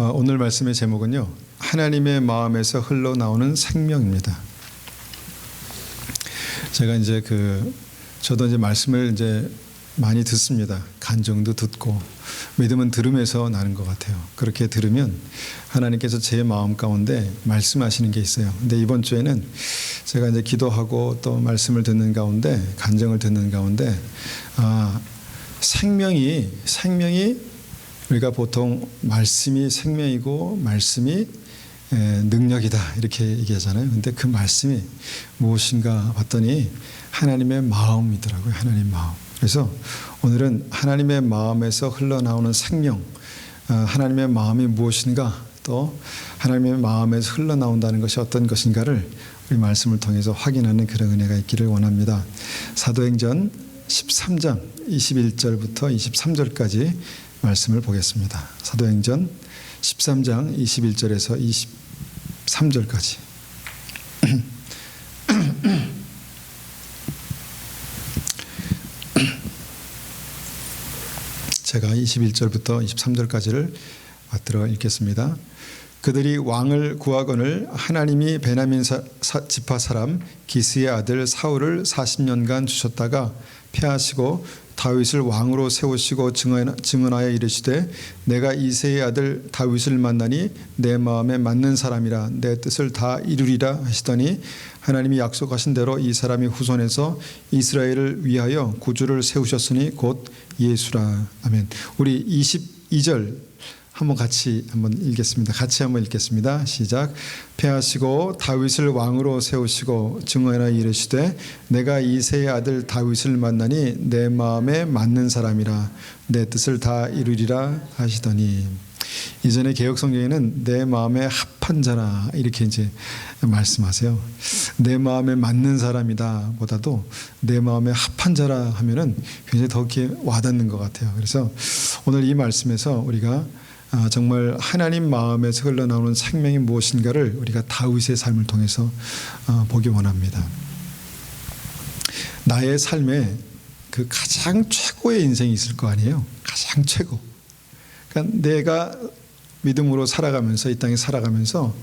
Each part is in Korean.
오늘 말씀의 제목은요, 하나님의 마음에서 흘러나오는 생명입니다. 제가 저도 말씀을 많이 듣습니다. 간증도 듣고 믿음은 들음에서 나는 것 같아요. 그렇게 들으면 하나님께서 제 마음 가운데 말씀하시는 게 있어요. 근데 이번 주에는 제가 기도하고 또 말씀을 듣는 가운데, 간증을 듣는 가운데, 생명이 우리가 보통 말씀이 생명이고 말씀이 능력이다 이렇게 얘기하잖아요. 근데 그 말씀이 무엇인가 봤더니 하나님의 마음이더라고요. 하나님의 마음. 그래서 오늘은 하나님의 마음에서 흘러나오는 생명, 하나님의 마음이 무엇인가, 또 하나님의 마음에서 흘러나온다는 것이 어떤 것인가를 우리 말씀을 통해서 확인하는 그런 은혜가 있기를 원합니다. 사도행전 13장 21절부터 23절까지 말씀을 보겠습니다. 사도행전 13장 21절에서 23절까지. 제가 21절부터 23절까지를 받들어 읽겠습니다. 그들이 왕을 구하거늘 하나님이 베냐민 지파 사람 기스의 아들 사울을 40년간 주셨다가 패하시고 다윗을 왕으로 세우시고 증언하여 이르시되 내가 이새의 아들 다윗을 만나니 내 마음에 맞는 사람이라 내 뜻을 다 이루리라 하시더니 하나님이 약속하신 대로 이 사람이 후손에서 이스라엘을 위하여 구주를 세우셨으니 곧 예수라. 아멘. 우리 22절 같이 한번 읽겠습니다. 같이 한번 읽겠습니다. 시작. 패하시고 다윗을 왕으로 세우시고 증언하여 이르시되 내가 이새의 아들 다윗을 만나니 내 마음에 맞는 사람이라 내 뜻을 다 이루리라 하시더니, 이전에 개역성경에는 내 마음에 합한 자라 이렇게 말씀하세요. 내 마음에 맞는 사람이다 보다도 내 마음에 합한 자라 하면은 굉장히 더 이렇게 와닿는 것 같아요. 그래서 오늘 이 말씀에서 우리가 정말 하나님 마음에서 흘러나오는 생명이 무엇인가를 우리가 다윗의 삶을 통해서 보기 원합니다. 나의 삶에 그 가장 최고의 인생이 있을 거 아니에요. 가장 최고. 그러니까 내가 믿음으로 살아가면서, 이 땅에 살아가면서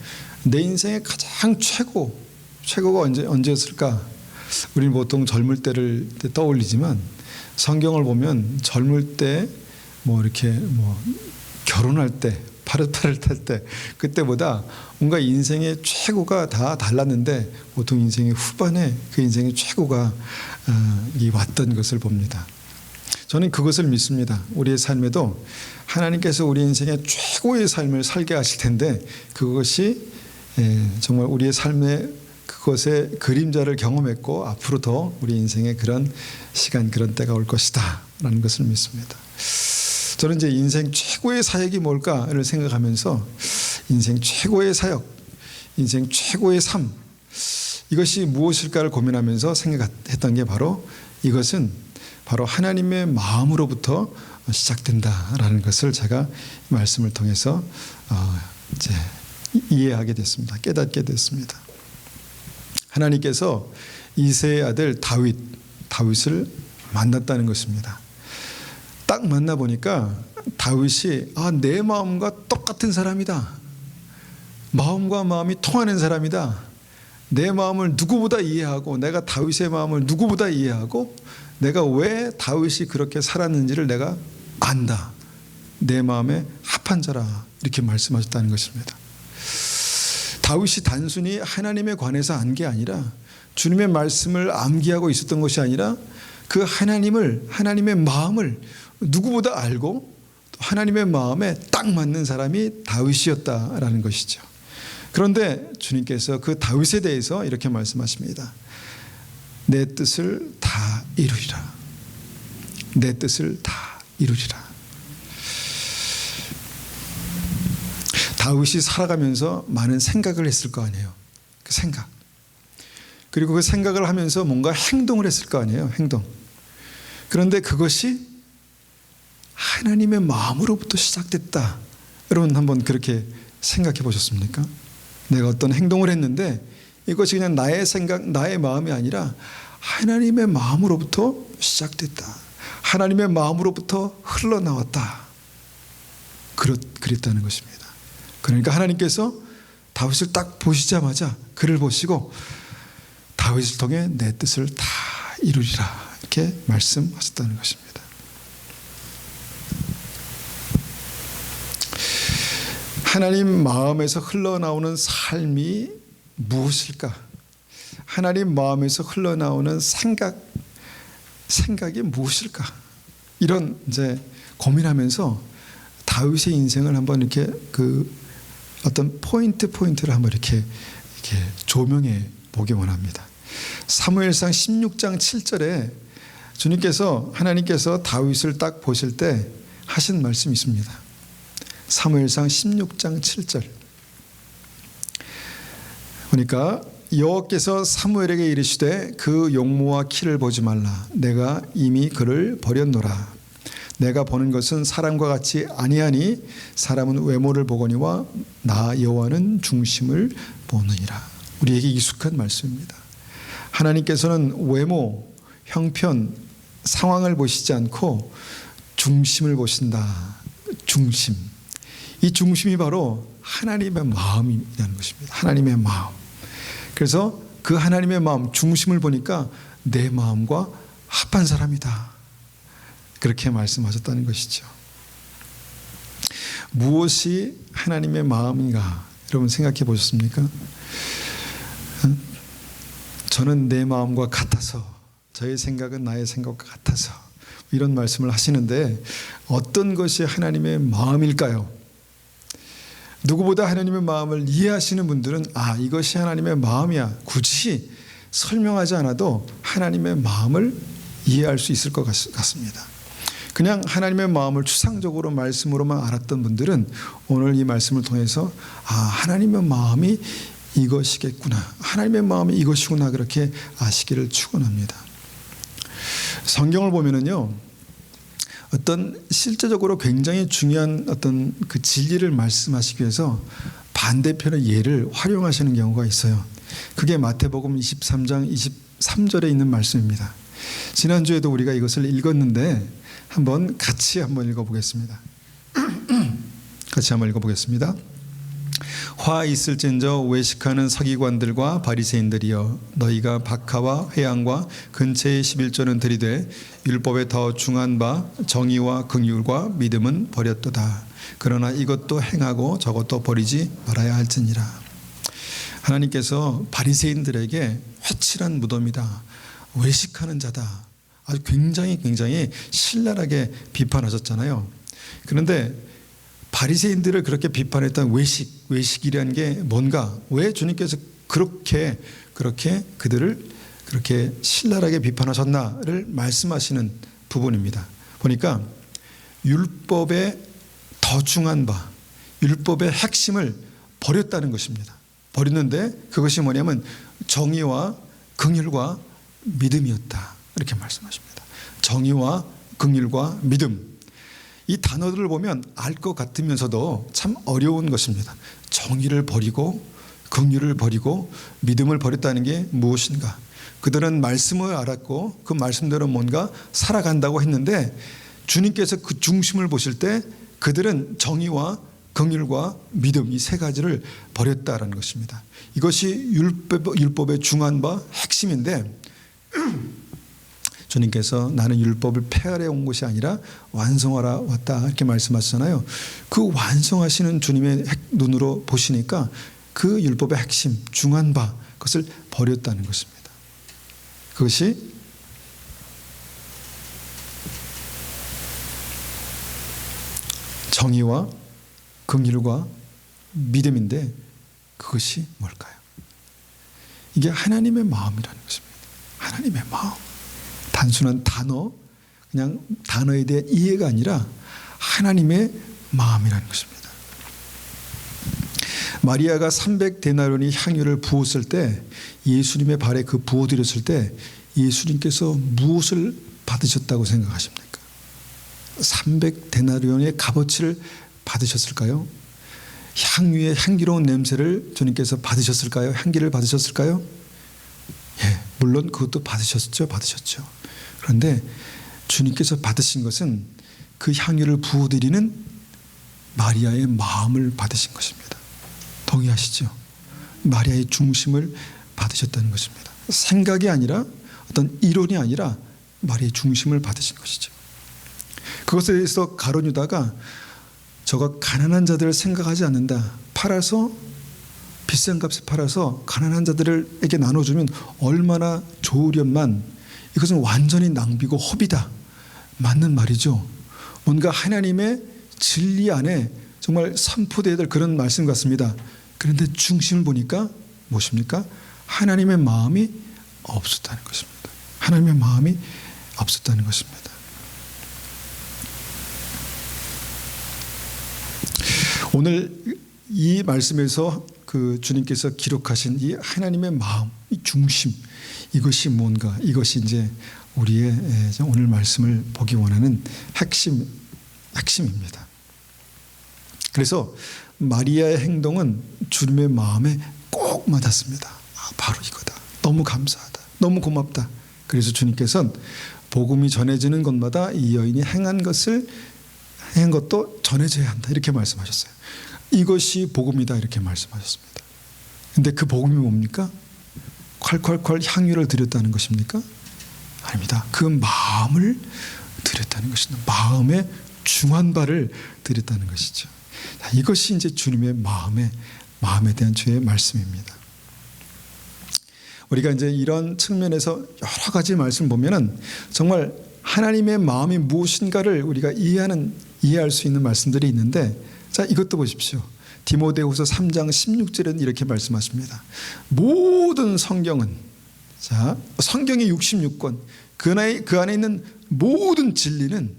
내 인생의 가장 최고가 언제였을까? 우리는 보통 젊을 때를 떠올리지만 성경을 보면 젊을 때 결혼할 때, 파릇파릇 할 때, 그때보다 뭔가 인생의 최고가 다 달랐는데 보통 인생의 후반에 그 인생의 최고가 왔던 것을 봅니다. 저는 그것을 믿습니다. 우리의 삶에도 하나님께서 우리 인생의 최고의 삶을 살게 하실 텐데 그것이 정말 우리의 삶에 그것의 그림자를 경험했고 앞으로 더 우리 인생에 그런 시간, 그런 때가 올 것이다 라는 것을 믿습니다. 저는 인생 최고의 사역이 뭘까를 생각하면서 인생 최고의 사역, 인생 최고의 삶, 이것이 무엇일까를 고민하면서 생각했던 게 이것은 바로 하나님의 마음으로부터 시작된다라는 것을 제가 말씀을 통해서 이해하게 됐습니다. 깨닫게 됐습니다. 하나님께서 이새의 아들 다윗을 만났다는 것입니다. 딱 만나보니까 다윗이 내 마음과 똑같은 사람이다. 마음과 마음이 통하는 사람이다. 내 마음을 누구보다 이해하고 내가 다윗의 마음을 누구보다 이해하고 내가 왜 다윗이 그렇게 살았는지를 내가 안다. 내 마음에 합한 자라 이렇게 말씀하셨다는 것입니다. 다윗이 단순히 하나님에 관해서 안 게 아니라 주님의 말씀을 암기하고 있었던 것이 아니라 그 하나님의 마음을 누구보다 알고 하나님의 마음에 딱 맞는 사람이 다윗이었다라는 것이죠. 그런데 주님께서 그 다윗에 대해서 이렇게 말씀하십니다. 내 뜻을 다 이루리라. 내 뜻을 다 이루리라. 다윗이 살아가면서 많은 생각을 했을 거 아니에요. 그 생각. 그리고 그 생각을 하면서 뭔가 행동을 했을 거 아니에요. 행동. 그런데 그것이 하나님의 마음으로부터 시작됐다. 여러분 한번 그렇게 생각해 보셨습니까? 내가 어떤 행동을 했는데 이것이 그냥 나의 생각, 나의 마음이 아니라 하나님의 마음으로부터 시작됐다. 하나님의 마음으로부터 흘러나왔다. 그랬다는 것입니다. 그러니까 하나님께서 다윗을 딱 보시자마자 그를 보시고 다윗을 통해 내 뜻을 다 이루리라 이렇게 말씀하셨다는 것입니다. 하나님 마음에서 흘러나오는 삶이 무엇일까? 하나님 마음에서 흘러나오는 생각이 무엇일까? 이런 이제 고민하면서 다윗의 인생을 한번 이렇게 어떤 포인트를 한번 이렇게 조명해 보기 원합니다. 사무엘상 16장 7절에 하나님께서 다윗을 딱 보실 때 하신 말씀이 있습니다. 사무엘상 16장 7절 보니까 여호와께서 사무엘에게 이르시되 그 용모와 키를 보지 말라. 내가 이미 그를 버렸노라. 내가 보는 것은 사람과 같이 아니하니 사람은 외모를 보거니와 나 여호와는 중심을 보느니라. 우리에게 익숙한 말씀입니다. 하나님께서는 외모, 형편, 상황을 보시지 않고 중심을 보신다. 중심. 이 중심이 바로 하나님의 마음이라는 것입니다. 하나님의 마음. 그래서 그 하나님의 마음, 중심을 보니까 내 마음과 합한 사람이다. 그렇게 말씀하셨다는 것이죠. 무엇이 하나님의 마음인가? 여러분 생각해 보셨습니까? 저는 내 마음과 같아서, 저의 생각은 나의 생각과 같아서 이런 말씀을 하시는데 어떤 것이 하나님의 마음일까요? 누구보다 하나님의 마음을 이해하시는 분들은 이것이 하나님의 마음이야. 굳이 설명하지 않아도 하나님의 마음을 이해할 수 있을 것 같습니다. 그냥 하나님의 마음을 추상적으로 말씀으로만 알았던 분들은 오늘 이 말씀을 통해서 하나님의 마음이 이것이겠구나. 하나님의 마음이 이것이구나. 그렇게 아시기를 축원합니다. 성경을 보면은요. 어떤 실제적으로 굉장히 중요한 어떤 그 진리를 말씀하시기 위해서 반대편의 예를 활용하시는 경우가 있어요. 그게 마태복음 23장 23절에 있는 말씀입니다. 지난주에도 우리가 이것을 읽었는데 같이 한번 읽어보겠습니다. 같이 한번 읽어보겠습니다. 화 있을진저 외식하는 서기관들과 바리새인들이여 너희가 박하와 회양과 근처의 11조는 들이되 율법에 더 중한 바 정의와 긍휼과 믿음은 버렸도다. 그러나 이것도 행하고 저것도 버리지 말아야 할지니라. 하나님께서 바리새인들에게 회칠한 무덤이다. 외식하는 자다. 아주 굉장히 신랄하게 비판하셨잖아요. 그런데 바리새인들을 그렇게 비판했던 외식이라는 게 뭔가? 왜 주님께서 그렇게 그들을 그렇게 신랄하게 비판하셨나를 말씀하시는 부분입니다. 보니까 율법에 더 중한 바, 율법의 핵심을 버렸다는 것입니다. 버렸는데 그것이 뭐냐면 정의와 긍휼과 믿음이었다. 이렇게 말씀하십니다. 정의와 긍휼과 믿음. 이 단어들을 보면 알 것 같으면서도 참 어려운 것입니다. 정의를 버리고 긍휼을 버리고 믿음을 버렸다는 게 무엇인가? 그들은 말씀을 알았고 그 말씀대로 뭔가 살아간다고 했는데 주님께서 그 중심을 보실 때 그들은 정의와 긍휼과 믿음 이 세 가지를 버렸다라는 것입니다. 이것이 율법의 중한 바 핵심인데 주님께서 나는 율법을 폐하려 온 것이 아니라 완성하러 왔다 이렇게 말씀하시잖아요. 그 완성하시는 주님의 눈으로 보시니까 그 율법의 핵심 중한 바 그것을 버렸다는 것입니다. 그것이 정의와 긍휼과 믿음인데 그것이 뭘까요? 이게 하나님의 마음이라는 것입니다. 하나님의 마음. 단순한 단어, 그냥 단어에 대한 이해가 아니라 하나님의 마음이라는 것입니다. 마리아가 300데나리온의 향유를 부었을 때 예수님의 발에 그 부어드렸을 때 예수님께서 무엇을 받으셨다고 생각하십니까? 300데나리온의 값어치를 받으셨을까요? 향유의 향기로운 냄새를 주님께서 받으셨을까요? 향기를 받으셨을까요? 예, 물론 그것도 받으셨죠. 그런데 주님께서 받으신 것은 그 향유를 부어드리는 마리아의 마음을 받으신 것입니다. 동의하시죠? 마리아의 중심을 받으셨다는 것입니다. 생각이 아니라 어떤 이론이 아니라 마리아의 중심을 받으신 것이죠. 그것에 대해서 가룟 유다가 저가 가난한 자들을 생각하지 않는다. 팔아서 비싼 값에 팔아서 가난한 자들에게 나눠주면 얼마나 좋으련만 이것은 완전히 낭비고 허비다. 맞는 말이죠. 뭔가 하나님의 진리 안에 정말 선포되어야 될 그런 말씀 같습니다. 그런데 중심을 보니까 무엇입니까? 하나님의 마음이 없었다는 것입니다. 하나님의 마음이 없었다는 것입니다. 오늘 이 말씀에서 그 주님께서 기록하신 이 하나님의 마음, 이 중심, 이것이 뭔가, 이것이 이제 우리의 오늘 말씀을 보기 원하는 핵심입니다. 그래서 마리아의 행동은 주님의 마음에 꼭 맞았습니다. 바로 이거다. 너무 감사하다. 너무 고맙다. 그래서 주님께서는 복음이 전해지는 곳마다 이 여인이 행한 것도 전해져야 한다. 이렇게 말씀하셨어요. 이것이 복음이다. 이렇게 말씀하셨습니다. 근데 그 복음이 뭡니까? 콸콸콸 향유를 드렸다는 것입니까? 아닙니다. 그 마음을 드렸다는 것입니다. 마음의 중한 바를 드렸다는 것이죠. 이것이 이제 주님의 마음에 대한 주의 말씀입니다. 우리가 이제 이런 측면에서 여러 가지 말씀 보면은 정말 하나님의 마음이 무엇인가를 우리가 이해할 수 있는 말씀들이 있는데, 자, 이것도 보십시오. 디모데후서 3장 16절에는 이렇게 말씀하십니다. 모든 성경은, 자, 성경의 66권, 그 안에 있는 모든 진리는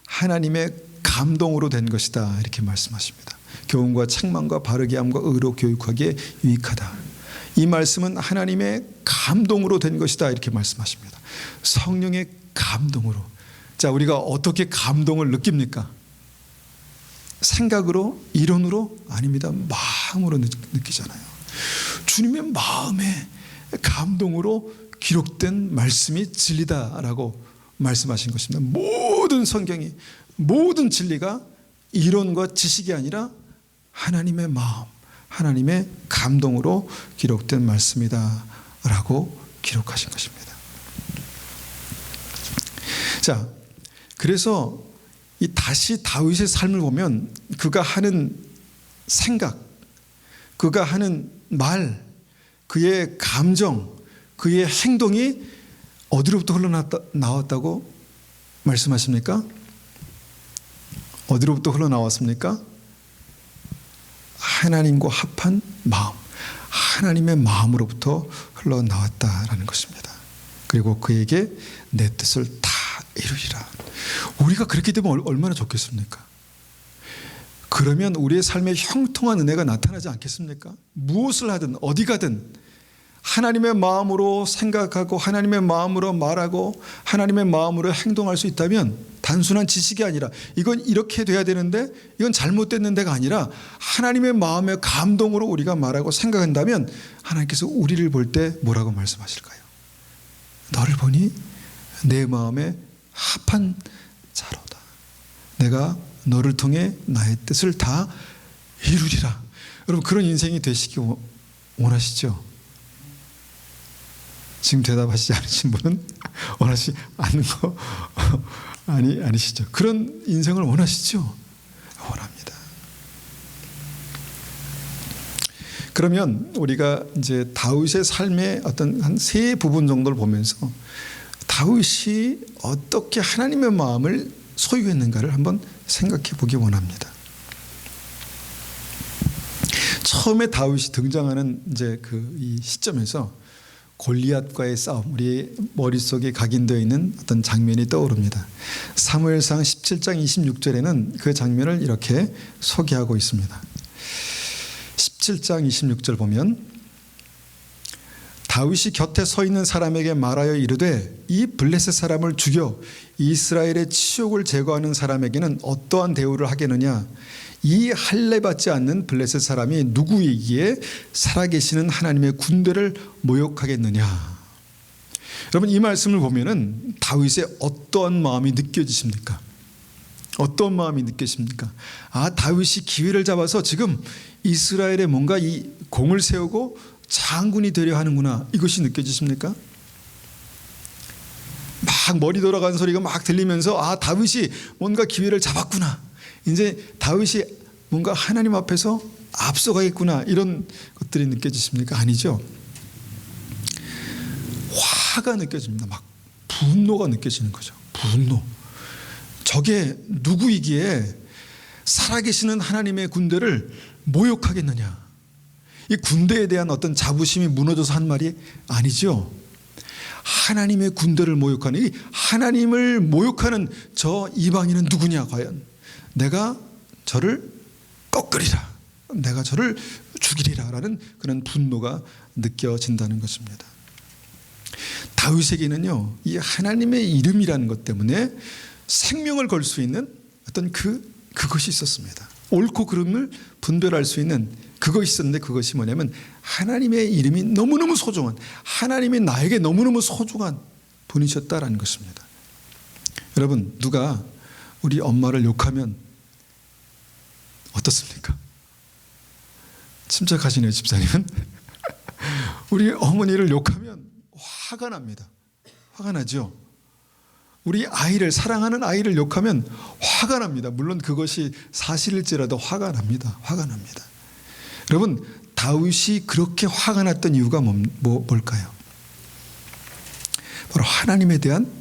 하나님의 감동으로 된 것이다. 이렇게 말씀하십니다. 교훈과 책망과 바르게 함과 의로 교육하기에 유익하다. 이 말씀은 하나님의 감동으로 된 것이다. 이렇게 말씀하십니다. 성령의 감동으로. 자, 우리가 어떻게 감동을 느낍니까? 생각으로, 이론으로? 아닙니다. 마음으로 느끼잖아요. 주님의 마음에 감동으로 기록된 말씀이 진리다라고 말씀하신 것입니다. 모든 성경이, 모든 진리가 이론과 지식이 아니라 하나님의 마음, 하나님의 감동으로 기록된 말씀이다라고 기록하신 것입니다. 자, 그래서 이 다시 다윗의 삶을 보면 그가 하는 생각, 그가 하는 말, 그의 감정, 그의 행동이 어디로부터 흘러나왔다고 말씀하십니까? 어디로부터 흘러나왔습니까? 하나님과 합한 마음, 하나님의 마음으로부터 흘러나왔다라는 것입니다. 그리고 그에게 내 뜻을 다 이루리라. 우리가 그렇게 되면 얼마나 좋겠습니까? 그러면 우리의 삶에 형통한 은혜가 나타나지 않겠습니까? 무엇을 하든 어디 가든 하나님의 마음으로 생각하고 하나님의 마음으로 말하고 하나님의 마음으로 행동할 수 있다면, 단순한 지식이 아니라 이건 이렇게 돼야 되는데 이건 잘못됐는 데가 아니라 하나님의 마음의 감동으로 우리가 말하고 생각한다면 하나님께서 우리를 볼 때 뭐라고 말씀하실까요? 너를 보니 내 마음에 합한 자로다. 내가 너를 통해 나의 뜻을 다 이루리라. 여러분, 그런 인생이 되시기 원하시죠? 지금 대답하시지 않으신 분은 원하지 않는 거 아니시죠? 그런 인생을 원하시죠? 원합니다. 그러면 우리가 이제 다윗의 삶의 어떤 한 세 부분 정도를 보면서 다윗이 어떻게 하나님의 마음을 소유했는가를 한번 생각해 보기 원합니다. 처음에 다윗이 등장하는 이제 이 시점에서 골리앗과의 싸움, 우리 머릿속에 각인되어 있는 어떤 장면이 떠오릅니다. 사무엘상 17장 26절에는 그 장면을 이렇게 소개하고 있습니다. 17장 26절 보면 다윗이 곁에 서 있는 사람에게 말하여 이르되 이 블레셋 사람을 죽여 이스라엘의 치욕을 제거하는 사람에게는 어떠한 대우를 하겠느냐. 이 할례받지 않는 블레셋 사람이 누구이기에 살아계시는 하나님의 군대를 모욕하겠느냐. 여러분, 이 말씀을 보면은 다윗의 어떠한 마음이 느껴지십니까? 어떤 마음이 느껴집니까? 다윗이 기회를 잡아서 지금 이스라엘에 뭔가 이 공을 세우고 장군이 되려 하는구나, 이것이 느껴지십니까? 막 머리 돌아가는 소리가 막 들리면서 다윗이 뭔가 기회를 잡았구나, 이제 다윗이 뭔가 하나님 앞에서 앞서가겠구나, 이런 것들이 느껴지십니까? 아니죠. 화가 느껴집니다. 막 분노가 느껴지는 거죠. 분노. 저게 누구이기에 살아계시는 하나님의 군대를 모욕하겠느냐. 이 군대에 대한 어떤 자부심이 무너져서 한 말이 아니죠. 하나님의 군대를 모욕하는, 이 하나님을 모욕하는 저 이방인은 누구냐 과연. 내가 저를 꺾으리라, 내가 저를 죽이리라 라는 그런 분노가 느껴진다는 것입니다. 다윗에게는요, 이 하나님의 이름이라는 것 때문에 생명을 걸 수 있는 어떤 그것이 있었습니다. 옳고 그름을 분별할 수 있는 그것이 있었는데, 그것이 뭐냐면 하나님의 이름이 너무너무 소중한, 하나님이 나에게 너무너무 소중한 분이셨다라는 것입니다. 여러분, 누가 우리 엄마를 욕하면 어떻습니까? 침착하시네요, 집사님은. 우리 어머니를 욕하면 화가 납니다. 화가 나죠. 우리 아이를, 사랑하는 아이를 욕하면 화가 납니다. 물론 그것이 사실일지라도 화가 납니다. 화가 납니다. 여러분, 다윗이 그렇게 화가 났던 이유가 뭘까요? 바로 하나님에 대한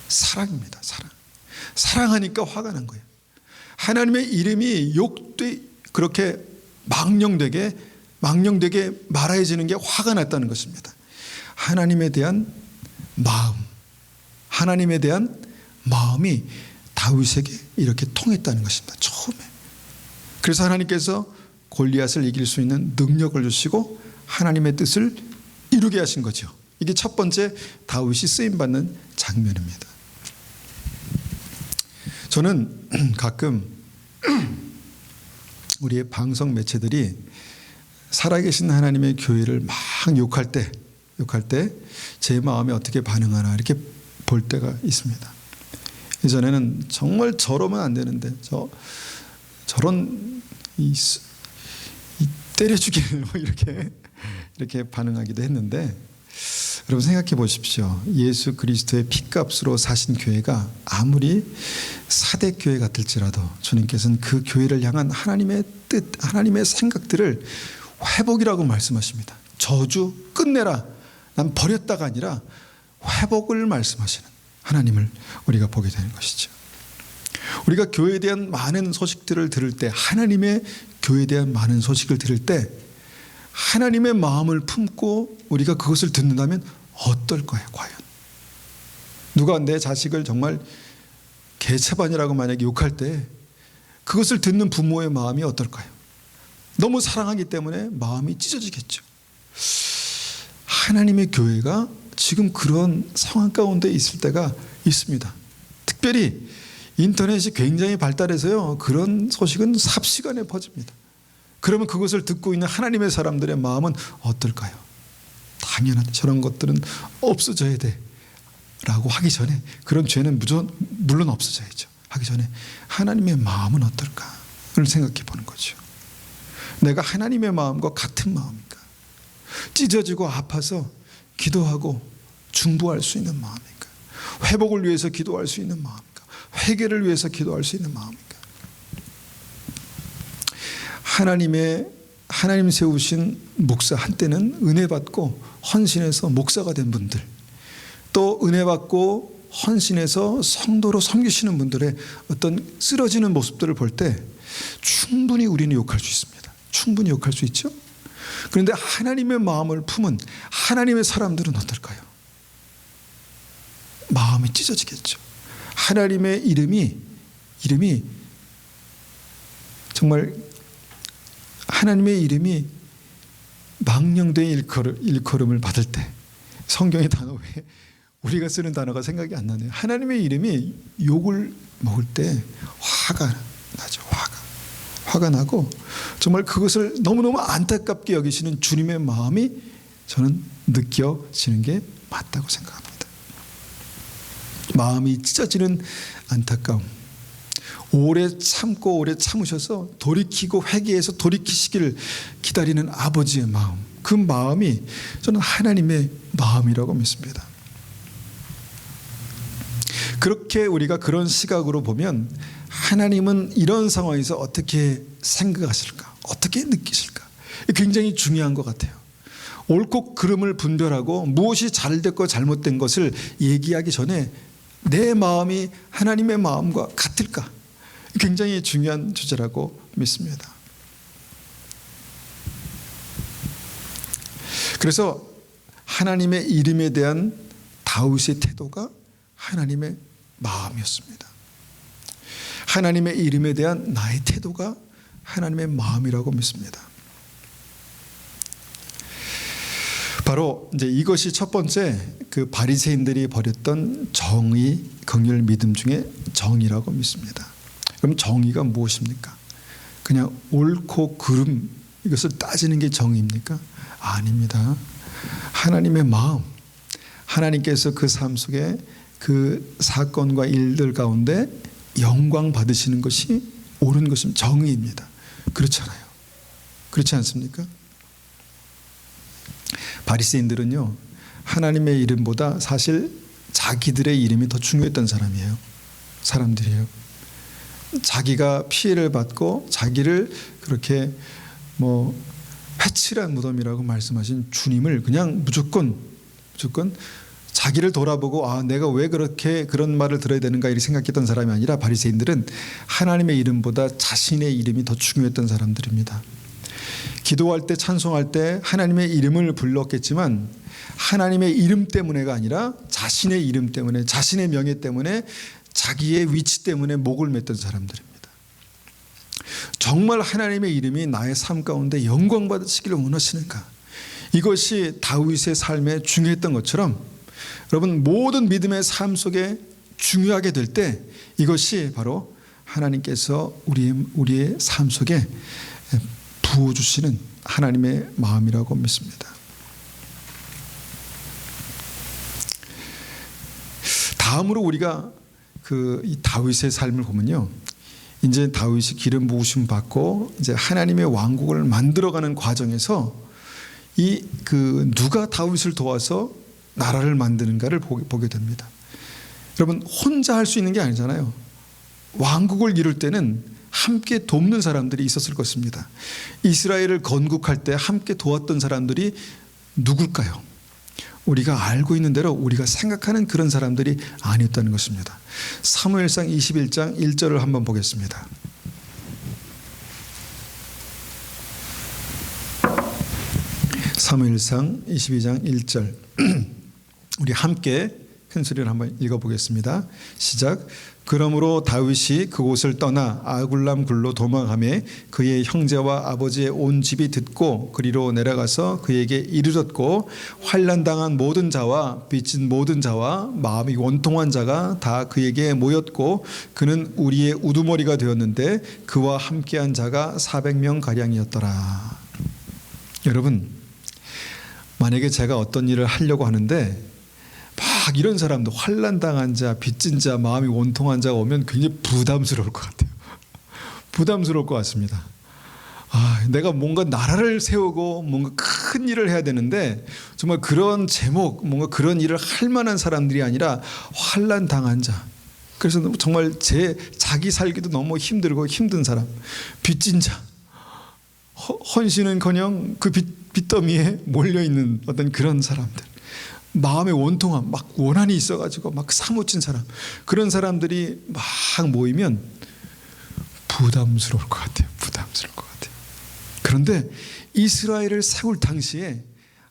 사랑입니다. 사랑하니까 화가 난 거예요. 하나님의 이름이 그렇게 망령되게 말아해지는 게 화가 났다는 것입니다. 하나님에 대한 마음, 하나님에 대한 마음이 다윗에게 이렇게 통했다는 것입니다. 처음에. 그래서 하나님께서 골리앗을 이길 수 있는 능력을 주시고 하나님의 뜻을 이루게 하신 거죠. 이게 첫 번째 다윗이 쓰임받는 장면입니다. 저는 가끔 우리의 방송 매체들이 살아계신 하나님의 교회를 막 욕할 때 제 마음이 어떻게 반응하나 이렇게 볼 때가 있습니다. 예전에는 정말 저러면 안 되는데 저런 때려주기를 뭐 이렇게 반응하기도 했는데, 여러분 생각해 보십시오. 예수 그리스도의 핏값으로 사신 교회가 아무리 사대 교회 같을지라도 주님께서는 그 교회를 향한 하나님의 뜻, 하나님의 생각들을 회복이라고 말씀하십니다. 저주 끝내라, 난 버렸다가 아니라 회복을 말씀하시는 하나님을 우리가 보게 되는 것이죠. 우리가 교회에 대한 많은 소식들을 들을 때, 하나님의 교회에 대한 많은 소식을 들을 때 하나님의 마음을 품고 우리가 그것을 듣는다면 어떨까요? 과연 누가 내 자식을 정말 개차반이라고 만약에 욕할 때 그것을 듣는 부모의 마음이 어떨까요? 너무 사랑하기 때문에 마음이 찢어지겠죠. 하나님의 교회가 지금 그런 상황 가운데 있을 때가 있습니다. 특별히 인터넷이 굉장히 발달해서요, 그런 소식은 삽시간에 퍼집니다. 그러면 그것을 듣고 있는 하나님의 사람들의 마음은 어떨까요? 당연하다, 저런 것들은 없어져야 돼 라고 하기 전에, 그런 죄는 물론 없어져야죠 하기 전에 하나님의 마음은 어떨까를 생각해 보는 거죠. 내가 하나님의 마음과 같은 마음인가? 찢어지고 아파서 기도하고 중보할 수 있는 마음인가? 회복을 위해서 기도할 수 있는 마음인가? 회개를 위해서 기도할 수 있는 마음인가? 하나님 세우신 목사, 한때는 은혜 받고 헌신해서 목사가 된 분들, 또 은혜 받고 헌신해서 성도로 섬기시는 분들의 어떤 쓰러지는 모습들을 볼 때 충분히 우리는 욕할 수 있습니다. 충분히 욕할 수 있죠. 그런데 하나님의 마음을 품은 하나님의 사람들은 어떨까요? 마음이 찢어지겠죠. 하나님의 이름이 정말, 하나님의 이름이 망령된 일컬음을 받을 때, 성경의 단어 외에 우리가 쓰는 단어가 생각이 안 나네요. 하나님의 이름이 욕을 먹을 때 화가 나죠. 화가 나고 정말 그것을 너무너무 안타깝게 여기시는 주님의 마음이 저는 느껴지는 게 맞다고 생각합니다. 마음이 찢어지는 안타까움, 오래 참고 오래 참으셔서 돌이키고 회개해서 돌이키시기를 기다리는 아버지의 마음, 그 마음이 저는 하나님의 마음이라고 믿습니다. 그렇게 우리가 그런 시각으로 보면 하나님은 이런 상황에서 어떻게 생각하실까, 어떻게 느끼실까, 굉장히 중요한 것 같아요. 옳고 그름을 분별하고 무엇이 잘됐고 잘못된 것을 얘기하기 전에 내 마음이 하나님의 마음과 같을까, 굉장히 중요한 주제라고 믿습니다. 그래서 하나님의 이름에 대한 다윗의 태도가 하나님의 마음이었습니다. 하나님의 이름에 대한 나의 태도가 하나님의 마음이라고 믿습니다. 바로 이제 이것이 첫 번째 그 바리새인들이 버렸던 정의, 긍휼, 믿음 중에 정의라고 믿습니다. 그럼 정의가 무엇입니까? 그냥 옳고 그름 이것을 따지는 게 정의입니까? 아닙니다. 하나님의 마음, 하나님께서 그 삶 속에 그 사건과 일들 가운데 영광 받으시는 것이 옳은 것입니다. 정의입니다. 그렇잖아요. 그렇지 않습니까? 바리새인들은요, 하나님의 이름보다 사실 자기들의 이름이 더 중요했던 사람들이에요. 자기가 피해를 받고 자기를 그렇게 회칠한 무덤이라고 말씀하신 주님을 그냥 무조건 자기를 돌아보고 내가 왜 그렇게 그런 말을 들어야 되는가 이렇게 생각했던 사람이 아니라 바리새인들은 하나님의 이름보다 자신의 이름이 더 중요했던 사람들입니다. 기도할 때 찬송할 때 하나님의 이름을 불렀겠지만 하나님의 이름 때문에가 아니라 자신의 이름 때문에, 자신의 명예 때문에, 자기의 위치 때문에 목을 맸던 사람들입니다. 정말 하나님의 이름이 나의 삶 가운데 영광 받으시기를 원하시는가? 이것이 다윗의 삶에 중요했던 것처럼 여러분 모든 믿음의 삶 속에 중요하게 될 때 이것이 바로 하나님께서 우리의 삶 속에 부어주시는 하나님의 마음이라고 믿습니다. 다음으로 우리가 이 다윗의 삶을 보면요, 이제 다윗이 기름 부으심 받고 이제 하나님의 왕국을 만들어가는 과정에서 누가 다윗을 도와서 나라를 만드는가를 보게 됩니다. 여러분 혼자 할 수 있는 게 아니잖아요. 왕국을 이룰 때는 함께 돕는 사람들이 있었을 것입니다. 이스라엘을 건국할 때 함께 도왔던 사람들이 누굴까요? 우리가 알고 있는 대로 우리가 생각하는 그런 사람들이 아니었다는 것입니다. 사무엘상 21장 1절을 한번 보겠습니다. 사무엘상 22장 1절 우리 함께 큰 소리를 한번 읽어보겠습니다. 시작. 그러므로 다윗이 그곳을 떠나 아굴람 굴로 도망하매 그의 형제와 아버지의 온 집이 듣고 그리로 내려가서 그에게 이르렀고 환난당한 모든 자와 빚진 모든 자와 마음이 원통한 자가 다 그에게 모였고 그는 우리의 우두머리가 되었는데 그와 함께한 자가 400명 가량이었더라. 여러분, 만약에 제가 어떤 일을 하려고 하는데 막 이런 사람들, 환난당한 자, 빚진 자, 마음이 원통한 자가 오면 굉장히 부담스러울 것 같아요. 부담스러울 것 같습니다. 내가 뭔가 나라를 세우고 뭔가 큰 일을 해야 되는데 정말 그런 제목, 뭔가 그런 일을 할 만한 사람들이 아니라 환난당한 자. 그래서 정말 자기 살기도 너무 힘들고 힘든 사람, 빚진 자, 헌신은커녕 그 빚더미에 몰려있는 어떤 그런 사람들, 마음의 원통함, 막 원한이 있어가지고 막 사무친 사람, 그런 사람들이 막 모이면 부담스러울 것 같아요. 부담스러울 것 같아요. 그런데 이스라엘을 세울 당시에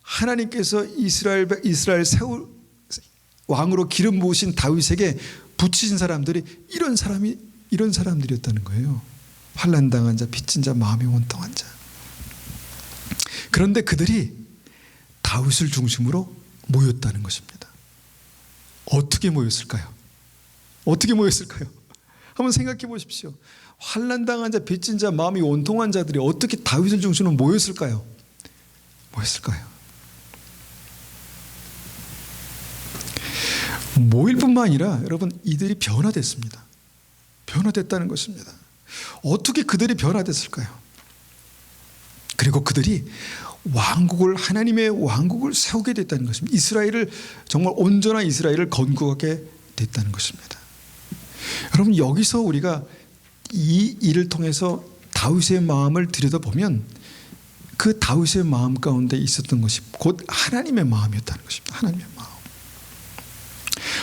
하나님께서 이스라엘 세울 왕으로 기름 부으신 다윗에게 붙이신 사람들이 이런 사람들이었다는 거예요. 환난당한 자, 빚진 자, 마음이 원통한 자. 그런데 그들이 다윗을 중심으로 모였다는 것입니다. 어떻게 모였을까요? 어떻게 모였을까요? 한번 생각해 보십시오. 환난당한 자, 빚진 자, 마음이 원통한 자들이 어떻게 다윗을 중심으로 모였을까요? 모일 뿐만 아니라 여러분 이들이 변화됐습니다. 변화됐다는 것입니다. 어떻게 그들이 변화됐을까요? 그리고 그들이 하나님의 왕국을 세우게 됐다는 것입니다. 이스라엘을, 정말 온전한 이스라엘을 건국하게 됐다는 것입니다. 여러분, 여기서 우리가 이 일을 통해서 다윗의 마음을 들여다보면 그 다윗의 마음 가운데 있었던 것이 곧 하나님의 마음이었다는 것입니다. 하나님의 마음.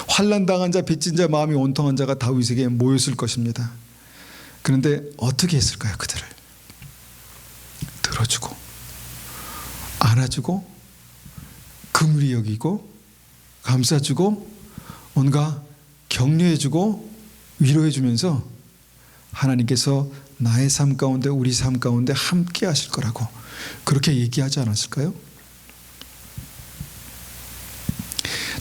환난당한 자, 빚진 자, 마음이 온통한 자가 다윗에게 모였을 것입니다. 그런데 어떻게 했을까요? 그들을 들어주고 안아주고 긍휼히 여기고 감싸주고 뭔가 격려해주고 위로해주면서 하나님께서 나의 삶 가운데, 우리 삶 가운데 함께 하실 거라고 그렇게 얘기하지 않았을까요?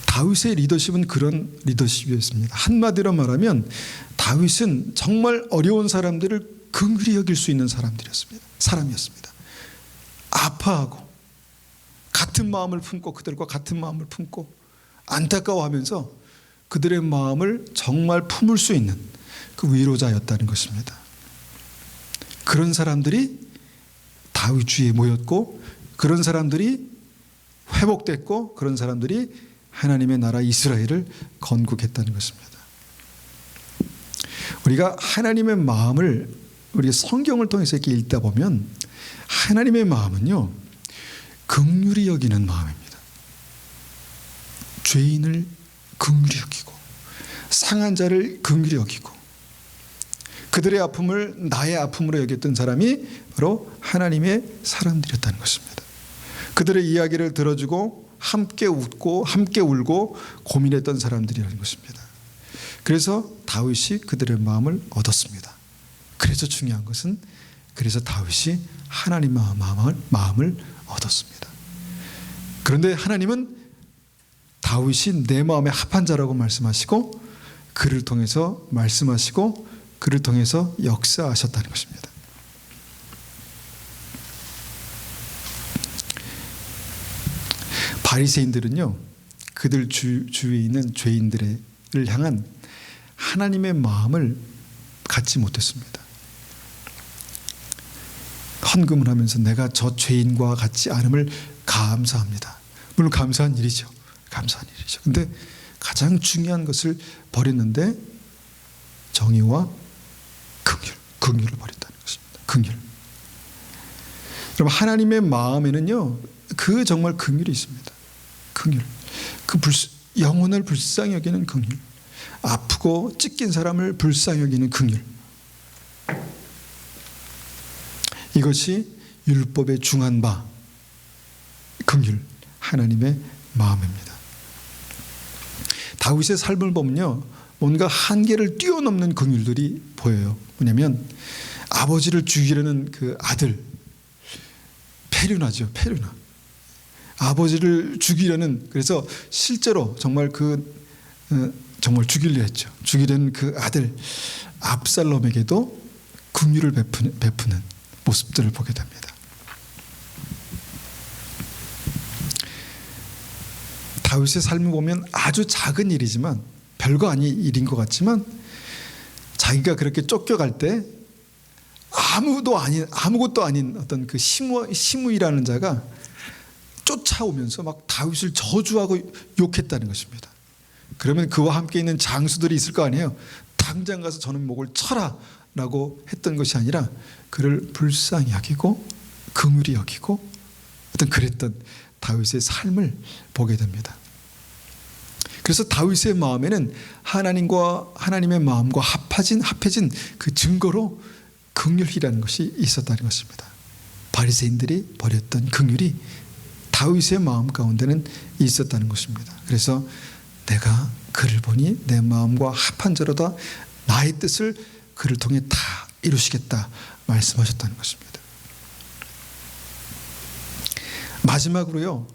다윗의 리더십은 그런 리더십이었습니다. 한마디로 말하면 다윗은 정말 어려운 사람들을 긍휼히 여길 수 있는 사람이었습니다. 아파하고 같은 마음을 품고, 그들과 같은 마음을 품고 안타까워하면서 그들의 마음을 정말 품을 수 있는 그 위로자였다는 것입니다. 그런 사람들이 다윗 주위에 모였고, 그런 사람들이 회복됐고, 그런 사람들이 하나님의 나라 이스라엘을 건국했다는 것입니다. 우리가 하나님의 마음을, 우리가 성경을 통해서 이렇게 읽다 보면 하나님의 마음은요, 긍휼히 여기는 마음입니다. 죄인을 긍휼히 여기고 상한 자를 긍휼히 여기고 그들의 아픔을 나의 아픔으로 여겼던 사람이 바로 하나님의 사람들이었다는 것입니다. 그들의 이야기를 들어주고 함께 웃고 함께 울고 고민했던 사람들이라는 것입니다. 그래서 다윗이 그들의 마음을 얻었습니다. 그래서 중요한 것은, 그래서 다윗이 하나님의 마음을 얻었습니다. 그런데 하나님은 다윗이 내 마음에 합한 자라고 말씀하시고 그를 통해서 말씀하시고 그를 통해서 역사하셨다는 것입니다. 바리새인들은요, 그들 주위에 있는 죄인들을 향한 하나님의 마음을 갖지 못했습니다. 헌금을 하면서 내가 저 죄인과 같지 않음을 감사합니다. 물론 감사한 일이죠. 감사한 일이죠. 근데 가장 중요한 것을 버렸는데 정의와 긍휼을 버렸다는 것입니다. 긍휼. 여러분, 하나님의 마음에는요, 그 정말 긍휼이 있습니다. 긍휼. 그 영혼을 불쌍히 여기는 긍휼. 아프고 찢긴 사람을 불쌍히 여기는 긍휼. 이것이 율법에 중한 바 긍휼, 하나님의 마음입니다. 다윗의 삶을 보면요, 뭔가 한계를 뛰어넘는 긍휼들이 보여요. 뭐냐면 아버지를 죽이려는 그 아들, 페류나죠. 페류나. 아버지를 죽이려는, 그래서 실제로 정말 정말 죽이려 했죠. 죽이려는 그 아들 압살롬에게도 긍휼을 베푸는 모습들을 보게 됩니다. 다윗의 삶을 보면 아주 작은 일이지만, 별거 아닌 일인 것 같지만, 자기가 그렇게 쫓겨갈 때 아무것도 아닌 어떤 그 시므이라는 자가 쫓아오면서 막 다윗을 저주하고 욕했다는 것입니다. 그러면 그와 함께 있는 장수들이 있을 거 아니에요. 당장 가서 저는 목을 쳐라 라고 했던 것이 아니라 그를 불쌍히 여기고 긍휼히 여기고 어떤 그랬던 다윗의 삶을 보게 됩니다. 그래서 다윗의 마음에는 하나님의 마음과 합해진 그 증거로 긍휼이라는 것이 있었다는 것입니다. 바리새인들이 버렸던 긍휼이 다윗의 마음 가운데는 있었다는 것입니다. 그래서 내가 그를 보니 내 마음과 합한 자로다 나의 뜻을 그를 통해 다 이루시겠다 말씀하셨다는 것입니다. 마지막으로요,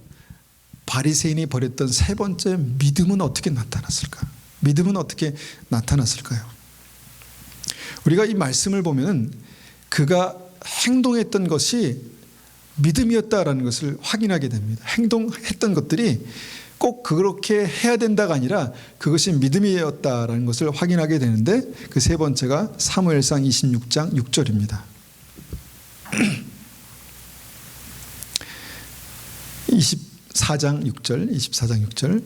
바리새인이 버렸던 세 번째 믿음은 어떻게 나타났을까? 믿음은 어떻게 나타났을까요? 우리가 이 말씀을 보면 그가 행동했던 것이 믿음이었다라는 것을 확인하게 됩니다. 행동했던 것들이 꼭 그렇게 해야 된다가 아니라 그것이 믿음이었다라는 것을 확인하게 되는데, 그 세 번째가 사무엘상 26장 6절입니다. 24장 6절.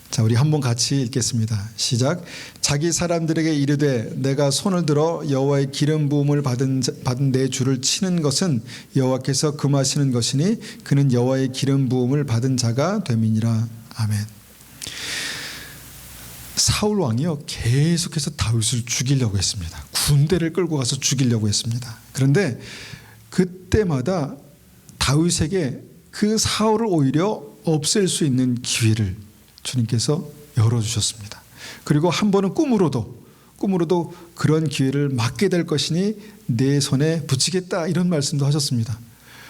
자, 우리 한번 같이 읽겠습니다. 시작. 자기 사람들에게 이르되 내가 손을 들어 여호와의 기름 부음을 받은 내 주를 치는 것은 여호와께서 금하시는 것이니 그는 여호와의 기름 부음을 받은 자가 됨이니라. 아멘. 사울 왕이요 계속해서 다윗을 죽이려고 했습니다. 군대를 끌고 가서 죽이려고 했습니다. 그런데 그때마다 다윗에게 그 사울을 오히려 없앨 수 있는 기회를 주님께서 열어주셨습니다. 그리고 한 번은 꿈으로도 그런 기회를 맞게 될 것이니 내 손에 붙이겠다, 이런 말씀도 하셨습니다.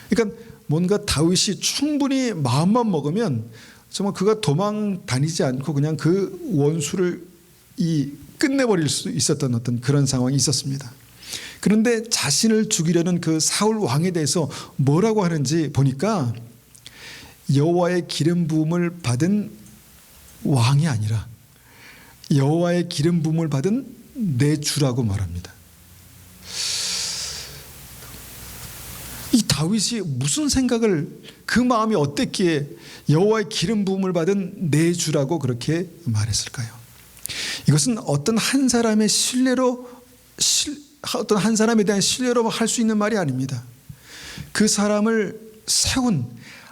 그러니까 뭔가 다윗이 충분히 마음만 먹으면 정말 그가 도망 다니지 않고 그냥 그 원수를 끝내버릴 수 있었던 어떤 그런 상황이 있었습니다. 그런데 자신을 죽이려는 그 사울 왕에 대해서 뭐라고 하는지 보니까 여호와의 기름 부음을 받은 왕이 아니라 여호와의 기름 부음을 받은 내 주라고 말합니다. 이 다윗이 무슨 생각을, 그 마음이 어땠기에 여호와의 기름 부음을 받은 내 주라고 그렇게 말했을까요? 이것은 어떤 한 사람의 어떤 한 사람에 대한 신뢰로 할 수 있는 말이 아닙니다. 그 사람을 세운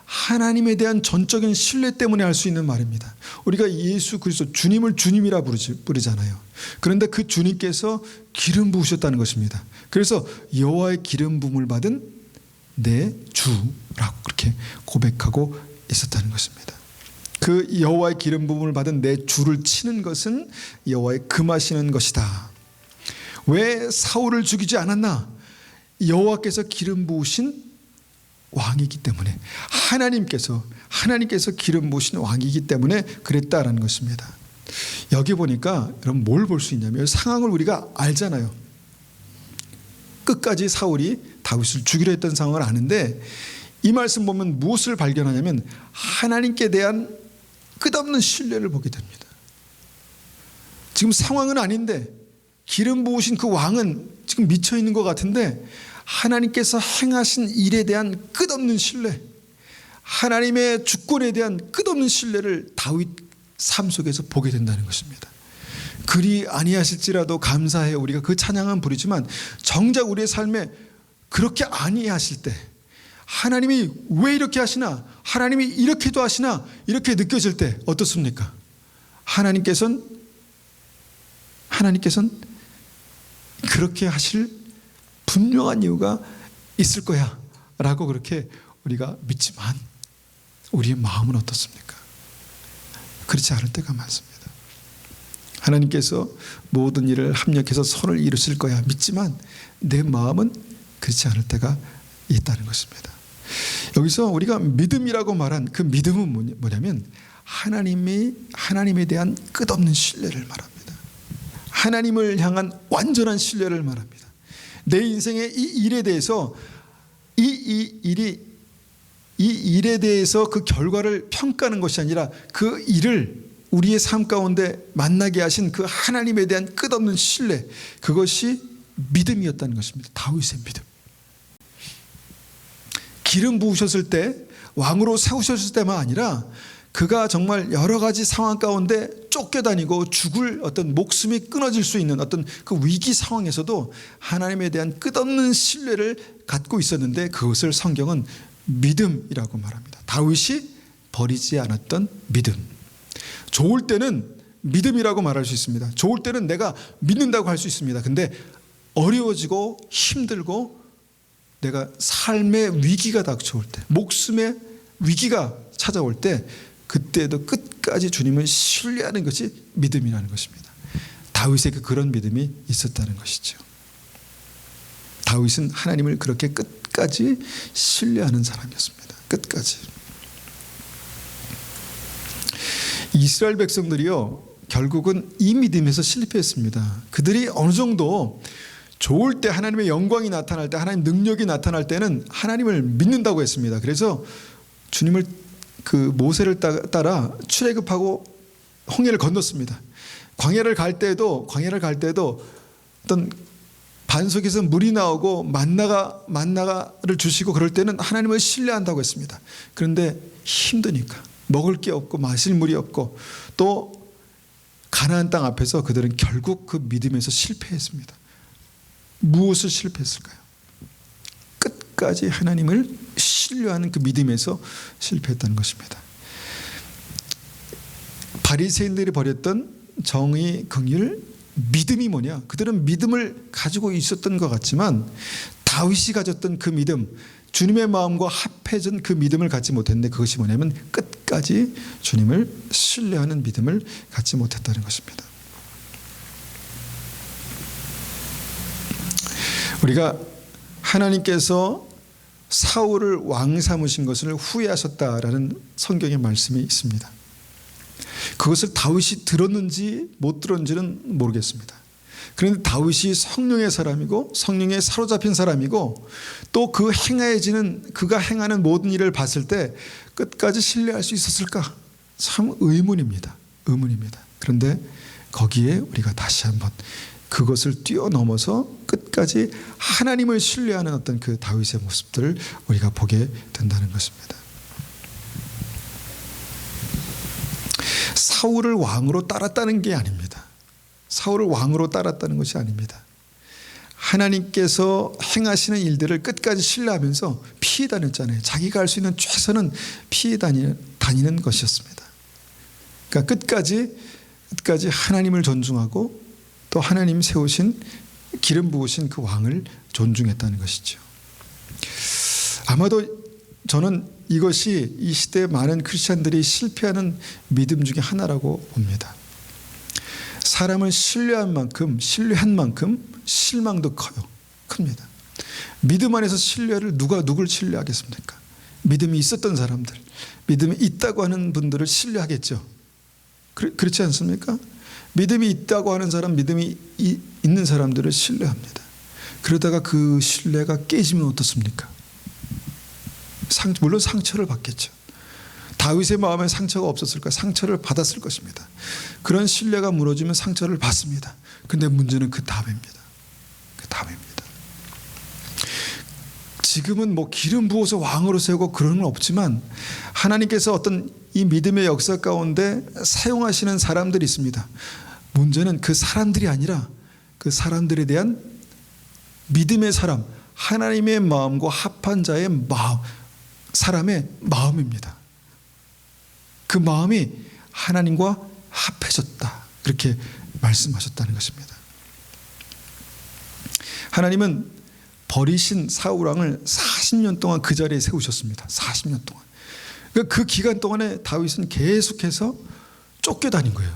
하나님에 대한 전적인 신뢰 때문에 할 수 있는 말입니다. 우리가 예수 그리스도 주님을 주님이라 부르잖아요. 그런데 그 주님께서 기름 부으셨다는 것입니다. 그래서 여호와의 기름 부음을 받은 내 주라고 그렇게 고백하고 있었다는 것입니다. 그 여호와의 기름 부음을 받은 내 주를 치는 것은 여호와의 금하시는 것이다. 왜 사울을 죽이지 않았나? 여호와께서 기름 부으신 왕이기 때문에, 하나님께서 기름 부으신 왕이기 때문에 그랬다라는 것입니다. 여기 보니까 여러분 뭘 볼 수 있냐면, 상황을 우리가 알잖아요. 끝까지 사울이 다윗을 죽이려 했던 상황을 아는데, 이 말씀 보면 무엇을 발견하냐면 하나님께 대한 끝없는 신뢰를 보게 됩니다. 지금 상황은 아닌데 기름 부으신 그 왕은 지금 미쳐 있는 것 같은데, 하나님께서 행하신 일에 대한 끝없는 신뢰, 하나님의 주권에 대한 끝없는 신뢰를 다윗 삶 속에서 보게 된다는 것입니다. 그리 아니하실지라도 감사해, 우리가 그 찬양은 부르지만 정작 우리의 삶에 그렇게 아니하실 때, 하나님이 왜 이렇게 하시나, 하나님이 이렇게도 하시나, 이렇게 느껴질 때 어떻습니까? 하나님께서는 그렇게 하실 분명한 이유가 있을 거야 라고 그렇게 우리가 믿지만, 우리의 마음은 어떻습니까? 그렇지 않을 때가 많습니다. 하나님께서 모든 일을 합력해서 선을 이루실 거야 믿지만 내 마음은 그렇지 않을 때가 있다는 것입니다. 여기서 우리가 믿음이라고 말한 그 믿음은 뭐냐면 하나님에 대한 끝없는 신뢰를 말합니다. 하나님을 향한 완전한 신뢰를 말합니다. 내 인생의 이 일에 대해서 이 일에 대해서 그 결과를 평가하는 것이 아니라 그 일을 우리의 삶 가운데 만나게 하신 그 하나님에 대한 끝없는 신뢰, 그것이 믿음이었다는 것입니다. 다윗의 믿음. 기름 부으셨을 때, 왕으로 세우셨을 때만 아니라 그가 정말 여러 가지 상황 가운데 쫓겨다니고 죽을 어떤 목숨이 끊어질 수 있는 어떤 그 위기 상황에서도 하나님에 대한 끝없는 신뢰를 갖고 있었는데, 그것을 성경은 믿음이라고 말합니다. 다윗이 버리지 않았던 믿음. 좋을 때는 믿음이라고 말할 수 있습니다. 좋을 때는 내가 믿는다고 할 수 있습니다. 근데 어려워지고 힘들고 내가 삶의 위기가 닥쳐올 때, 목숨의 위기가 찾아올 때, 그때도 끝까지 주님을 신뢰하는 것이 믿음이라는 것입니다. 다윗에게 그런 믿음이 있었다는 것이죠. 다윗은 하나님을 그렇게 끝까지 신뢰하는 사람이었습니다. 끝까지. 이스라엘 백성들이요, 결국은 이 믿음에서 실패했습니다. 그들이 어느 정도 좋을 때, 하나님의 영광이 나타날 때, 하나님 능력이 나타날 때는 하나님을 믿는다고 했습니다. 그래서 주님을 그 모세를 따라 출애굽하고 홍해를 건넜습니다. 광야를 갈 때에도 어떤 반석에서 물이 나오고 만나를 주시고 그럴 때는 하나님을 신뢰한다고 했습니다. 그런데 힘드니까 먹을 게 없고 마실 물이 없고 또 가나안 땅 앞에서 그들은 결국 그 믿음에서 실패했습니다. 무엇을 실패했을까요? 끝까지 하나님을 신뢰하는 그 믿음에서 실패했다는 것입니다. 바리새인들이 버렸던 정의, 긍휼, 믿음이 뭐냐? 그들은 믿음을 가지고 있었던 것 같지만 다윗이 가졌던 그 믿음, 주님의 마음과 합해진 그 믿음을 갖지 못했는데 그것이 뭐냐면 끝까지 주님을 신뢰하는 믿음을 갖지 못했다는 것입니다. 우리가 하나님께서 사울을 왕 삼으신 것을 후회하셨다라는 성경의 말씀이 있습니다. 그것을 다윗이 들었는지 못 들었는지는 모르겠습니다. 그런데 다윗이 성령의 사람이고 성령에 사로잡힌 사람이고 또 그가 행하는 모든 일을 봤을 때 끝까지 신뢰할 수 있었을까? 참 의문입니다. 그런데 거기에 우리가 다시 한번 그것을 뛰어넘어서 끝까지 하나님을 신뢰하는 어떤 그 다윗의 모습들을 우리가 보게 된다는 것입니다. 사울을 왕으로 따랐다는 게 아닙니다. 사울을 왕으로 따랐다는 것이 아닙니다. 하나님께서 행하시는 일들을 끝까지 신뢰하면서 피해 다녔잖아요. 자기가 할 수 있는 최선은 피해 다니는 것이었습니다. 그러니까 끝까지 하나님을 존중하고 또 하나님 세우신 기름 부으신 그 왕을 존중했다는 것이죠. 아마도 저는 이것이 이 시대의 많은 크리스찬들이 실패하는 믿음 중에 하나라고 봅니다. 사람을 신뢰한 만큼 실망도 큽니다. 믿음 안에서 신뢰를 누굴 신뢰하겠습니까? 믿음이 있었던 사람들, 믿음이 있다고 하는 분들을 신뢰하겠죠. 그렇지 않습니까? 믿음이 있다고 하는 사람, 믿음이 있는 사람들을 신뢰합니다. 그러다가 그 신뢰가 깨지면 어떻습니까? 물론 상처를 받겠죠. 다윗의 마음에 상처가 없었을까? 상처를 받았을 것입니다. 그런 신뢰가 무너지면 상처를 받습니다. 그런데 문제는 그 다음입니다. 지금은 기름 부어서 왕으로 세우고 그런 건 없지만 하나님께서 어떤 이 믿음의 역사 가운데 사용하시는 사람들이 있습니다. 문제는 그 사람들이 아니라 그 사람들에 대한 믿음의 사람, 하나님의 마음과 합한 자의 마음, 사람의 마음입니다. 그 마음이 하나님과 합해졌다. 그렇게 말씀하셨다는 것입니다. 하나님은 버리신 사울 왕을 40년 동안 그 자리에 세우셨습니다. 40년 동안. 그 기간 동안에 다윗은 계속해서 쫓겨다닌 거예요.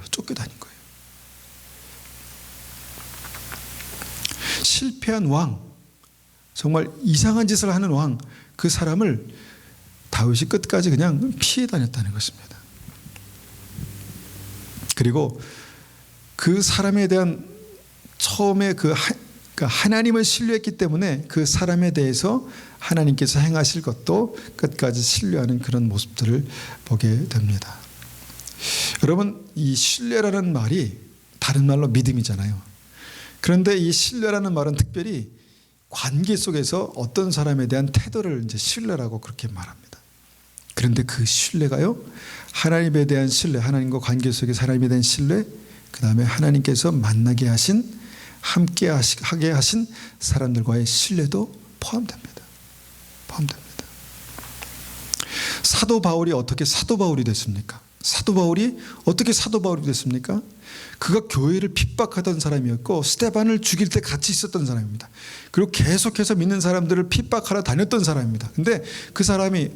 실패한 왕, 정말 이상한 짓을 하는 왕, 그 사람을 다윗이 끝까지 그냥 피해 다녔다는 것입니다. 그리고 그 사람에 대한 처음에 하나님을 신뢰했기 때문에 그 사람에 대해서 하나님께서 행하실 것도 끝까지 신뢰하는 그런 모습들을 보게 됩니다. 여러분, 이 신뢰라는 말이 다른 말로 믿음이잖아요. 그런데 이 신뢰라는 말은 특별히 관계 속에서 어떤 사람에 대한 태도를 이제 신뢰라고 그렇게 말합니다. 그런데 그 신뢰가요, 하나님에 대한 신뢰, 하나님과 관계 속에서 하나님에 대한 신뢰, 그 다음에 하나님께서 만나게 하신, 함께 하게 하신 사람들과의 신뢰도 포함됩니다. 사도 바울이 어떻게 사도 바울이 됐습니까? 어떻게 사도 바울이 됐습니까? 그가 교회를 핍박하던 사람이었고 스데반을 죽일 때 같이 있었던 사람입니다. 그리고 계속해서 믿는 사람들을 핍박하러 다녔던 사람입니다. 근데 그 사람이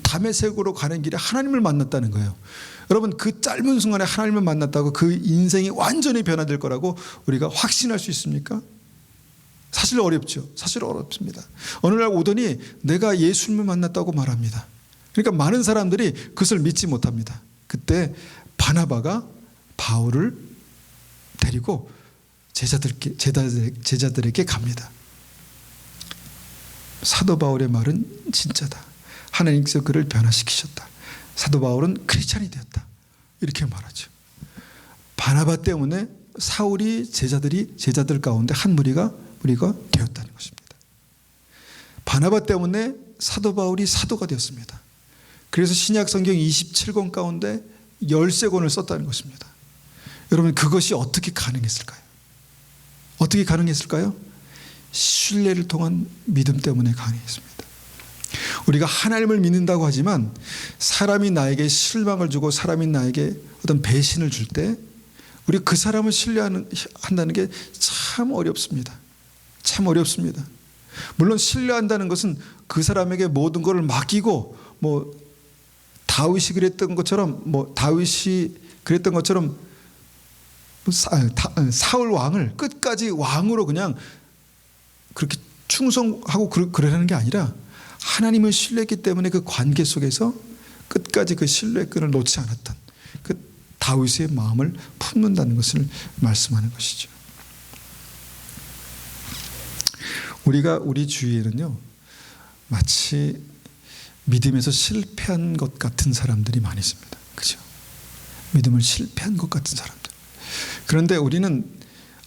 다메섹으로 가는 길에 하나님을 만났다는 거예요. 여러분, 그 짧은 순간에 하나님을 만났다고 그 인생이 완전히 변화될 거라고 우리가 확신할 수 있습니까? 사실 어렵죠. 사실 어렵습니다. 어느 날 오더니 내가 예수님을 만났다고 말합니다. 그러니까 많은 사람들이 그것을 믿지 못합니다. 그때 바나바가 바울을 데리고 제자들에게 갑니다. 사도 바울의 말은 진짜다. 하나님께서 그를 변화시키셨다. 사도 바울은 크리스찬이 되었다. 이렇게 말하죠. 바나바 때문에 사울이 제자들 가운데 한 무리가 되었다는 것입니다. 바나바 때문에 사도 바울이 사도가 되었습니다. 그래서 신약 성경 27권 가운데 13권을 썼다는 것입니다. 여러분, 그것이 어떻게 가능했을까요? 어떻게 가능했을까요? 신뢰를 통한 믿음 때문에 가능했습니다. 우리가 하나님을 믿는다고 하지만 사람이 나에게 실망을 주고 사람이 나에게 어떤 배신을 줄 때 우리가 그 사람을 신뢰한다는 게 참 어렵습니다. 참 어렵습니다. 물론 신뢰한다는 것은 그 사람에게 모든 것을 맡기고 다윗이 그랬던 것처럼 사울 왕을 끝까지 왕으로 그냥 그렇게 충성하고 그러라는 게 아니라 하나님을 신뢰했기 때문에 그 관계 속에서 끝까지 그 신뢰끈을 놓지 않았던 그 다윗의 마음을 품는다는 것을 말씀하는 것이죠. 우리 주위에는요, 마치 믿음에서 실패한 것 같은 사람들이 많이 있습니다. 그죠? 믿음을 실패한 것 같은 사람들. 그런데 우리는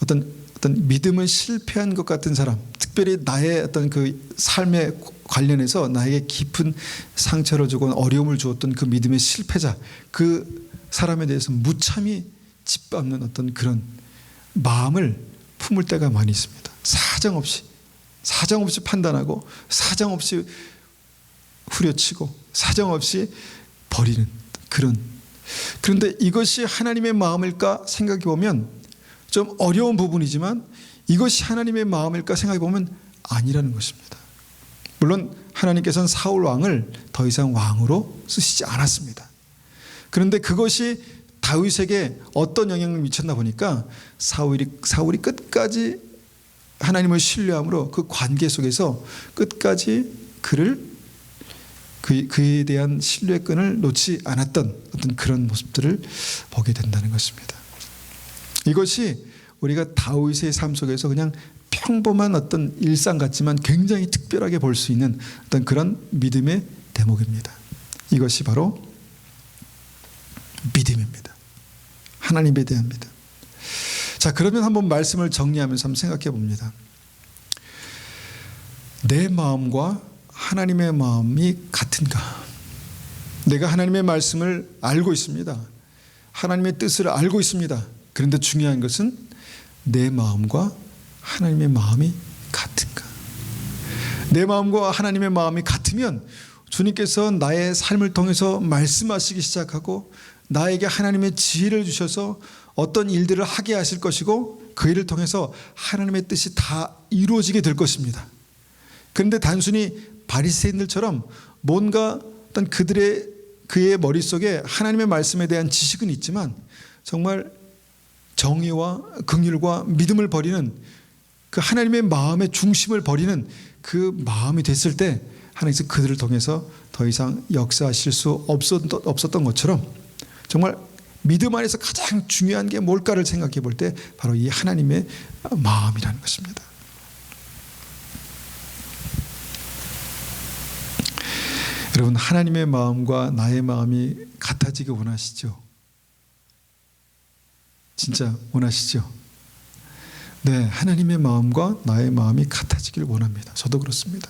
어떤 믿음을 실패한 것 같은 사람, 특별히 나의 어떤 그 삶에 관련해서 나에게 깊은 상처를 주고 어려움을 주었던 그 믿음의 실패자, 그 사람에 대해서 무참히 짓밟는 어떤 그런 마음을 품을 때가 많이 있습니다. 사정없이 판단하고 사정없이 후려치고 사정없이 버리는 그런. 그런데 이것이 하나님의 마음일까 생각해 보면 좀 어려운 부분이지만 이것이 하나님의 마음일까 생각해 보면 아니라는 것입니다. 물론 하나님께서는 사울 왕을 더 이상 왕으로 쓰시지 않았습니다. 그런데 그것이 다윗에게 어떤 영향을 미쳤나 보니까 사울이 끝까지 하나님을 신뢰함으로 그 관계 속에서 끝까지 그에 대한 신뢰끈을 놓지 않았던 어떤 그런 모습들을 보게 된다는 것입니다. 이것이 우리가 다윗의 삶 속에서 그냥 평범한 어떤 일상 같지만 굉장히 특별하게 볼 수 있는 어떤 그런 믿음의 대목입니다. 이것이 바로 믿음입니다. 하나님에 대한 믿음. 자, 그러면 한번 말씀을 정리하면서 한번 생각해 봅니다. 내 마음과 하나님의 마음이 같은가? 내가 하나님의 말씀을 알고 있습니다. 하나님의 뜻을 알고 있습니다. 그런데 중요한 것은 내 마음과 하나님의 마음이 같은가? 내 마음과 하나님의 마음이 같으면 주님께서 나의 삶을 통해서 말씀하시기 시작하고 나에게 하나님의 지혜를 주셔서 어떤 일들을 하게 하실 것이고 그 일을 통해서 하나님의 뜻이 다 이루어지게 될 것입니다. 그런데 단순히 바리새인들처럼 뭔가 어떤 그의 머릿속에 하나님의 말씀에 대한 지식은 있지만 정말 정의와 긍휼과 믿음을 버리는 그 하나님의 마음의 중심을 버리는 그 마음이 됐을 때 하나님께서 그들을 통해서 더 이상 역사하실 수 없었던 것처럼 정말 믿음 안에서 가장 중요한 게 뭘까를 생각해 볼 때 바로 이 하나님의 마음이라는 것입니다. 여러분, 하나님의 마음과 나의 마음이 같아지기 원하시죠? 진짜 원하시죠? 네, 하나님의 마음과 나의 마음이 같아지길 원합니다. 저도 그렇습니다.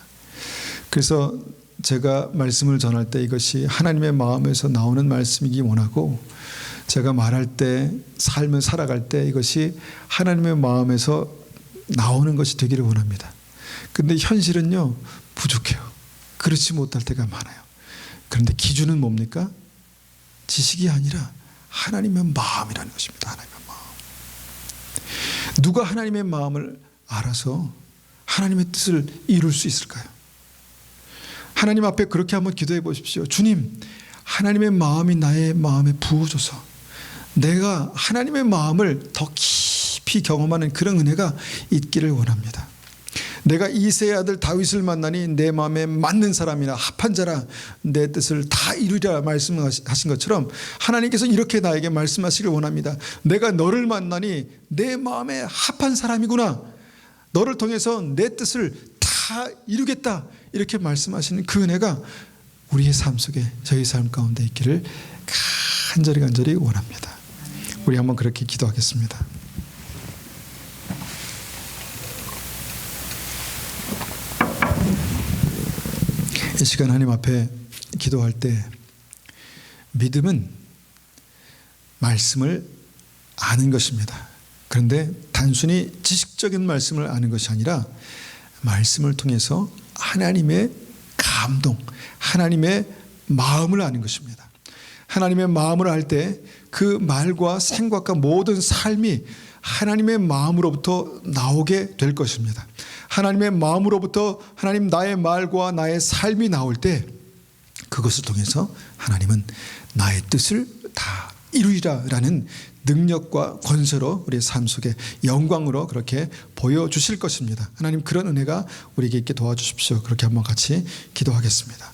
그래서 제가 말씀을 전할 때 이것이 하나님의 마음에서 나오는 말씀이기 원하고 제가 말할 때 삶을 살아갈 때 이것이 하나님의 마음에서 나오는 것이 되기를 원합니다. 그런데 현실은요, 부족해요. 그렇지 못할 때가 많아요. 그런데 기준은 뭡니까? 지식이 아니라 하나님의 마음이라는 것입니다. 하나님의 마음. 누가 하나님의 마음을 알아서 하나님의 뜻을 이룰 수 있을까요? 하나님 앞에 그렇게 한번 기도해 보십시오. 주님, 하나님의 마음이 나의 마음에 부어줘서 내가 하나님의 마음을 더 깊이 경험하는 그런 은혜가 있기를 원합니다. 내가 이새의 아들 다윗을 만나니 내 마음에 맞는 사람이나 합한 자라 내 뜻을 다 이루리라 말씀하신 것처럼 하나님께서 이렇게 나에게 말씀하시길 원합니다. 내가 너를 만나니 내 마음에 합한 사람이구나. 너를 통해서 내 뜻을 다 이루겠다. 이렇게 말씀하시는 그 은혜가 우리의 삶 속에 저희 삶 가운데 있기를 간절히 원합니다. 우리 한번 그렇게 기도하겠습니다. 이 시간 하나님 앞에 기도할 때 믿음은 말씀을 아는 것입니다. 그런데 단순히 지식적인 말씀을 아는 것이 아니라 말씀을 통해서 하나님의 감동, 하나님의 마음을 아는 것입니다. 하나님의 마음을 알 때 그 말과 생각과 모든 삶이 하나님의 마음으로부터 나오게 될 것입니다. 하나님의 마음으로부터 하나님 나의 말과 나의 삶이 나올 때 그것을 통해서 하나님은 나의 뜻을 다 이루리라 라는 능력과 권세로 우리의 삶 속에 영광으로 그렇게 보여주실 것입니다. 하나님 그런 은혜가 우리에게 있게 도와주십시오. 그렇게 한번 같이 기도하겠습니다.